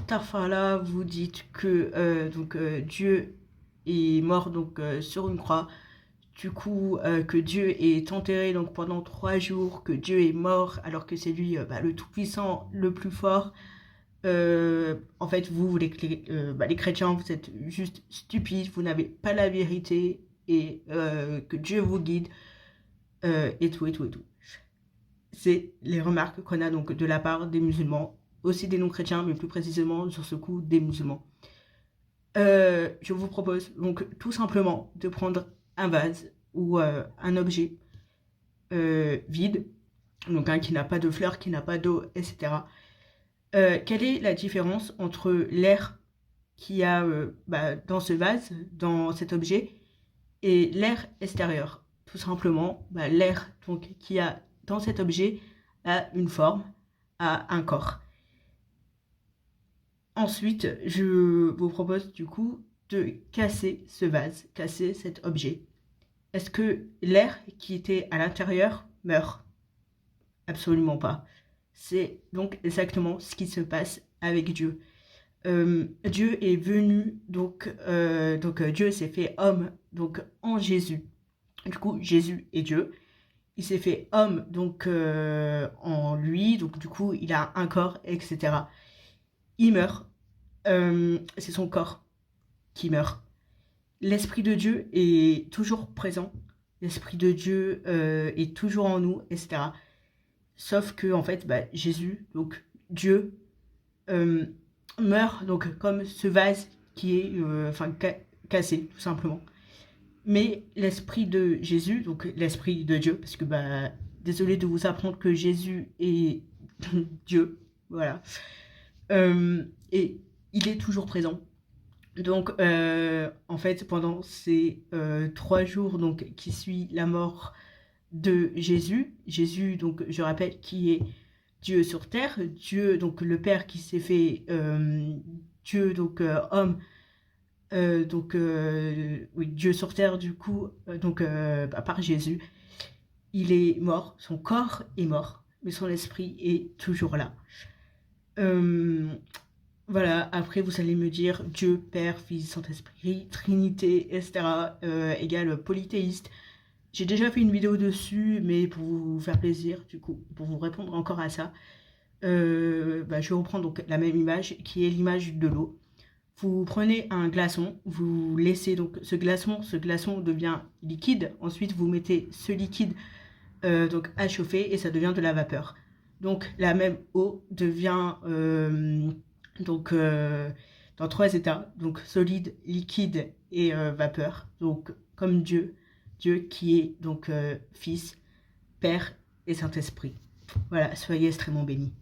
Starfala, vous dites que Dieu est mort sur une croix, du coup que Dieu est enterré donc pendant 3 jours, que Dieu est mort alors que c'est lui le tout-puissant, le plus fort. En fait, vous les chrétiens, vous êtes juste stupides, vous n'avez pas la vérité et que Dieu vous guide et tout et tout et tout. C'est les remarques qu'on a donc de la part des musulmans, aussi des non-chrétiens, mais plus précisément sur ce coup des musulmans. Je vous propose donc tout simplement de prendre un vase ou un objet vide, donc qui n'a pas de fleurs, qui n'a pas d'eau, etc. Quelle est la différence entre l'air qu'il y a dans ce vase, dans cet objet, et l'air extérieur? Tout simplement, l'air qu'il y a dans cet objet a une forme, a un corps. Ensuite, je vous propose du coup de casser ce vase, casser cet objet. Est-ce que l'air qui était à l'intérieur meurt? Absolument pas. C'est donc exactement ce qui se passe avec Dieu. Dieu est venu, Dieu s'est fait homme donc en Jésus. Du coup, Jésus est Dieu. Il s'est fait homme en lui, donc du coup, il a un corps, etc. Il meurt. C'est son corps qui meurt. L'Esprit de Dieu est toujours présent. L'Esprit de Dieu est toujours en nous, etc. Sauf que, en fait, Jésus, donc Dieu, euh, meurt donc comme ce vase qui est cassé, tout simplement. Mais l'Esprit de Jésus, donc l'Esprit de Dieu, parce que, désolé de vous apprendre que Jésus est Dieu, voilà. Et il est toujours présent. Donc, en fait, pendant ces 3 jours qui suit la mort de Jésus, donc, je rappelle, qui est Dieu sur terre, Dieu, donc le Père qui s'est fait Dieu, homme, oui, Dieu sur terre, du coup, par Jésus, il est mort, son corps est mort, mais son esprit est toujours là. Voilà, après vous allez me dire Dieu, Père, Fils, Saint-Esprit, Trinité, etc. Égale polythéiste. J'ai déjà fait une vidéo dessus, mais pour vous faire plaisir, du coup, pour vous répondre encore à ça, je vais reprendre donc la même image, qui est l'image de l'eau. Vous prenez un glaçon, vous laissez donc ce glaçon devient liquide, ensuite vous mettez ce liquide à chauffer et ça devient de la vapeur. Donc la même eau devient dans 3 états, donc solide, liquide et vapeur. Donc comme Dieu qui est Fils, Père et Saint-Esprit. Voilà, soyez extrêmement bénis.